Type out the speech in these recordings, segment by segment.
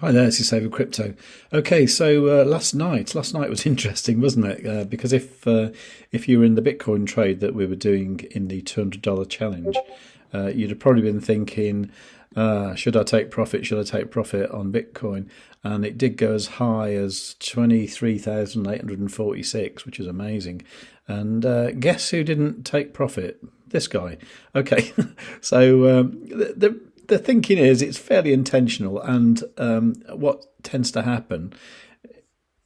Hi there, this is Save with Crypto. Okay, so last night was interesting, wasn't it? Because if you were in the Bitcoin trade that we were doing in the $200 challenge, you'd have probably been thinking, should I take profit? Should I take profit on Bitcoin? And it did go as high as 23,846, which is amazing. And guess who didn't take profit? This guy. Okay, so the thinking is it's fairly intentional, and what tends to happen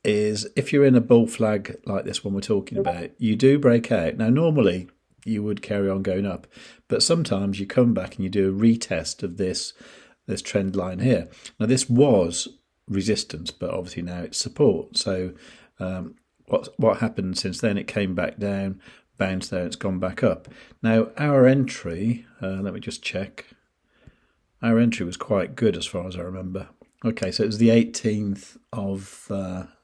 is if you're in a bull flag like this one we're talking about, you do break out. Now, normally you would carry on going up, but sometimes you come back and you do a retest of this trend line here. Now, this was resistance, but obviously now it's support. So what happened since then? It came back down, bounced there, it's gone back up. Now, our entry, let me just check. Our entry was quite good as far as I remember. Okay, so it was the 18th of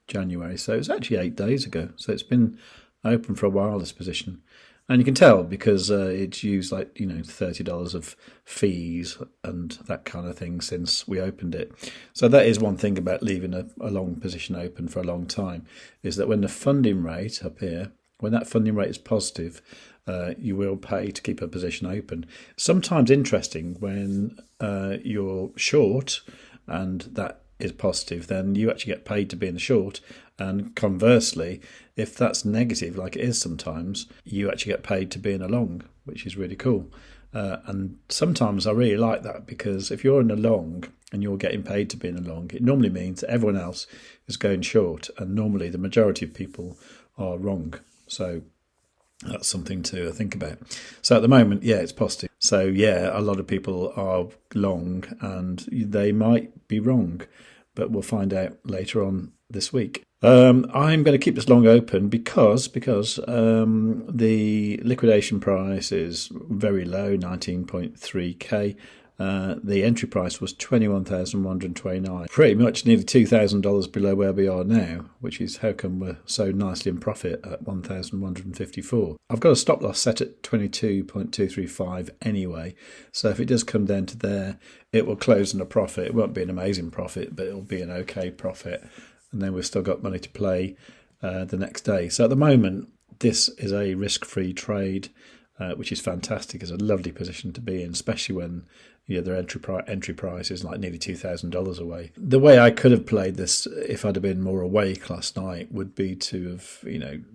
January, so it was actually 8 days ago. So it's been open for a while, this position. And you can tell because it's used like, $30 of fees and that kind of thing since we opened it. So that is one thing about leaving a long position open for a long time, is that when the funding rate up here, when that funding rate is positive, you will pay to keep a position open. Sometimes interesting when you're short and that is positive, then you actually get paid to be in the short. And conversely, if that's negative, like it is sometimes, you actually get paid to be in a long, which is really cool. And sometimes I really like that, because if you're in a long and you're getting paid to be in a long, it normally means that everyone else is going short, and normally the majority of people are wrong. So that's something to think about. So at the moment, yeah, it's positive. So yeah, a lot of people are long and they might be wrong, but we'll find out later on this week. I'm going to keep this long open because the liquidation price is very low, 19.3k. The entry price was $21,129, pretty much nearly $2,000 below where we are now, which is how come we're so nicely in profit at 1,154. I've got a stop loss set at 22.235 anyway, so if it does come down to there, it will close in a profit. It won't be an amazing profit, but it'll be an okay profit, and then we've still got money to play the next day. So at the moment, this is a risk-free trade, which is fantastic. It's a lovely position to be in, especially when their entry price is like nearly $2,000 away. The way I could have played this, if I'd have been more awake last night, would be to have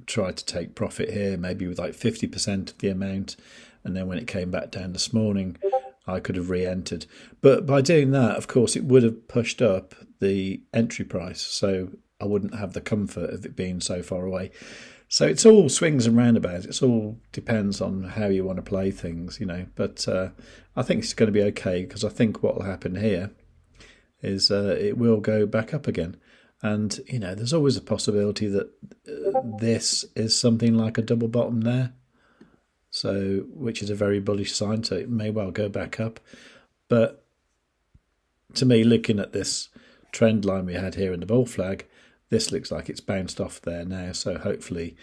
tried to take profit here, maybe with like 50% of the amount, and then when it came back down this morning, I could have re-entered. But by doing that, of course, it would have pushed up the entry price, so I wouldn't have the comfort of it being so far away. So it's all swings and roundabouts. It all depends on how you want to play things, But I think it's going to be okay, because I think what will happen here is it will go back up again. And, there's always a possibility that this is something like a double bottom there, so which is a very bullish sign, so it may well go back up. But to me, looking at this trend line we had here in the bull flag, this looks like it's bounced off there now, so hopefully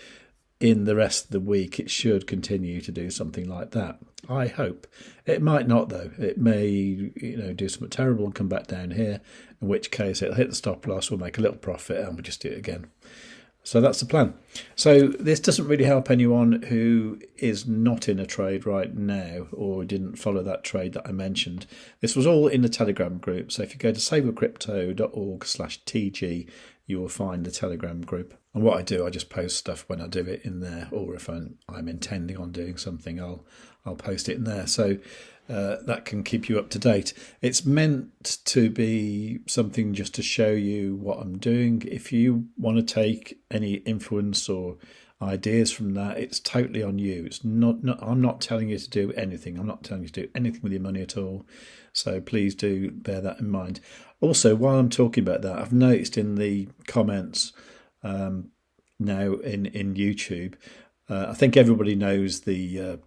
in the rest of the week it should continue to do something like that. I hope. It might not, though. It may do something terrible and come back down here, in which case it'll hit the stop loss, we'll make a little profit, and we'll just do it again. So that's the plan. So this doesn't really help anyone who is not in a trade right now or didn't follow that trade that I mentioned. This was all in the Telegram group. So if you go to savewithcrypto.org/TG, you will find the Telegram group. And what I do, I just post stuff when I do it in there, or if I'm intending on doing something, I'll post it in there. So that can keep you up to date. It's meant to be something just to show you what I'm doing. If you want to take any influence or ideas from that, it's totally on you. It's not I'm not telling you to do anything. I'm not telling you to do anything with your money at all. So please do bear that in mind. Also, while I'm talking about that, I've noticed in the comments now in YouTube, I think everybody knows the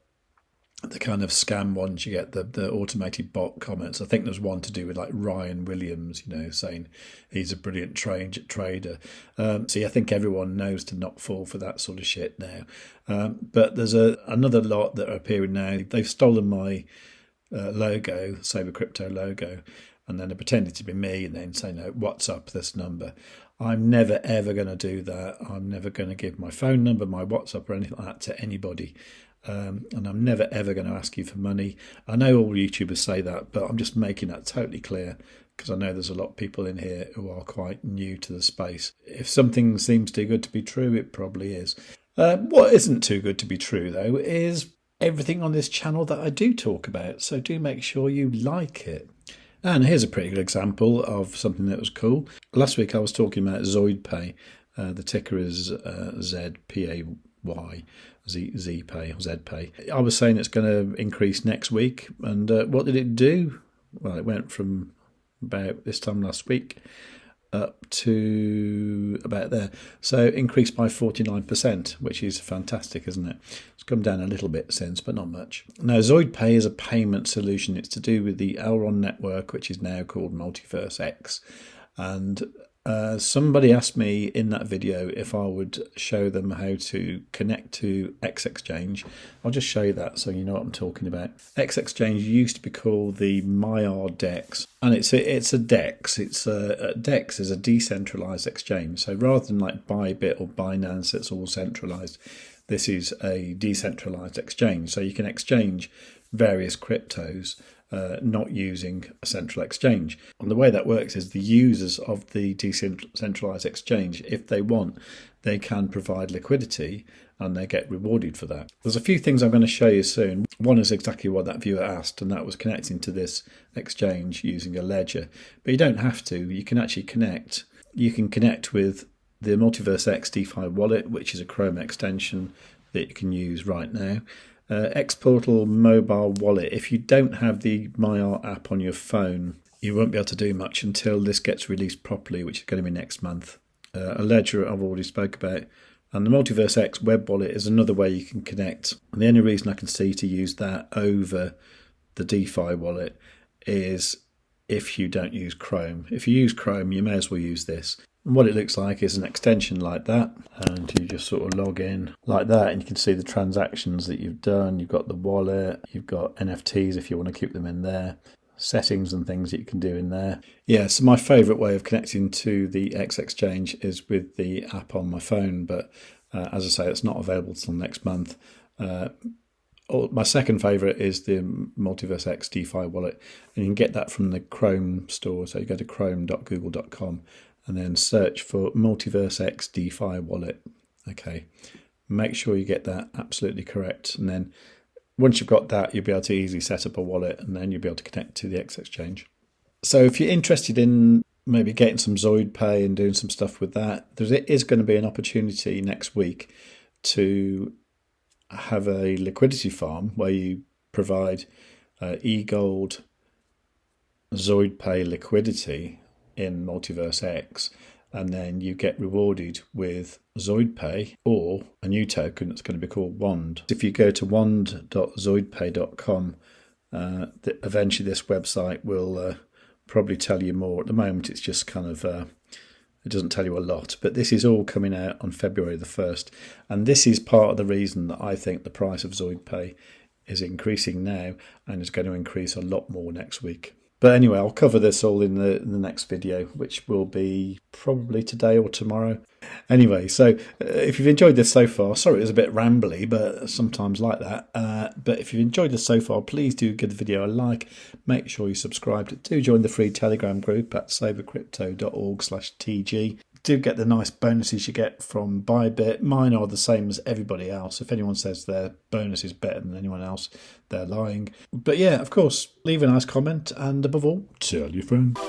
kind of scam ones you get, the automated bot comments. I think there's one to do with like Ryan Williams, saying he's a brilliant trader. So I think everyone knows to not fall for that sort of shit now. But there's another lot that are appearing now. They've stolen my logo, Saber Crypto logo, and then they pretended to be me and then say, no, WhatsApp this number. I'm never ever going to do that. I'm never going to give my phone number, my WhatsApp or anything like that to anybody. And I'm never ever going to ask you for money. I know all YouTubers say that, but I'm just making that totally clear because I know there's a lot of people in here who are quite new to the space. If something seems too good to be true, it probably is. What isn't too good to be true, though, is everything on this channel that I do talk about. So do make sure you like it. And here's a pretty good example of something that was cool. Last week I was talking about ZoidPay. The ticker is ZPAY. ZPAY or ZPAY. I was saying it's going to increase next week, and what did it do? Well, it went from about this time last week up to about there. So increased by 49%, which is fantastic, isn't it? It's come down a little bit since, but not much. Now, ZoidPay is a payment solution. It's to do with the Elrond network, which is now called Multiverse X. And somebody asked me in that video if I would show them how to connect to X Exchange. I'll just show you that so you know what I'm talking about. X Exchange used to be called the Maiar DEX, and it's a DEX. DEX is a decentralized exchange. So rather than like ByBit or Binance, it's all centralized. This is a decentralized exchange. So you can exchange various cryptos not using a central exchange. And the way that works is the users of the decentralized exchange, if they want, they can provide liquidity and they get rewarded for that. There's a few things I'm going to show you soon. One is exactly what that viewer asked, and that was connecting to this exchange using a ledger. But you don't have to. You can actually connect. You can connect with the Multiverse X DeFi wallet, which is a Chrome extension that you can use right now. Xportal mobile wallet. If you don't have the Maiar app on your phone, you won't be able to do much until this gets released properly, which is going to be next month. A ledger I've already spoke about, and the Multiverse X web wallet is another way you can connect. And the only reason I can see to use that over the DeFi wallet is if you don't use Chrome. If you use Chrome, you may as well use this. And what it looks like is an extension like that, and you just sort of log in like that, and you can see the transactions that you've done. You've got the wallet, you've got NFTs if you want to keep them in there, settings and things that you can do in there. Yeah, so my favourite way of connecting to the X Exchange is with the app on my phone, but as I say, it's not available till next month. My second favourite is the Multiverse X DeFi wallet, and you can get that from the Chrome store. So you go to chrome.google.com and then search for Multiverse X DeFi wallet. Okay, make sure you get that absolutely correct, and then once you've got that, you'll be able to easily set up a wallet, and then you'll be able to connect to the X Exchange. So if you're interested in maybe getting some ZoidPay and doing some stuff with that, there is going to be an opportunity next week to have a liquidity farm where you provide eGold ZoidPay liquidity in Multiverse X, and then you get rewarded with ZoidPay or a new token that's going to be called WAND. If you go to wand.zoidpay.com, eventually this website will probably tell you more. At the moment it's just kind of it doesn't tell you a lot, but this is all coming out on February the 1st, and this is part of the reason that I think the price of ZoidPay is increasing now and is going to increase a lot more next week. But anyway, I'll cover this all in the next video, which will be probably today or tomorrow. Anyway, so if you've enjoyed this so far, sorry it was a bit rambly, but sometimes like that. But if you've enjoyed this so far, please do give the video a like. Make sure you subscribe. Do join the free Telegram group at savewith.crypto.org/TG. Do get the nice bonuses you get from ByBit. Mine are the same as everybody else. If anyone says their bonus is better than anyone else, they're lying. But yeah, of course, leave a nice comment, and above all, tell your friends.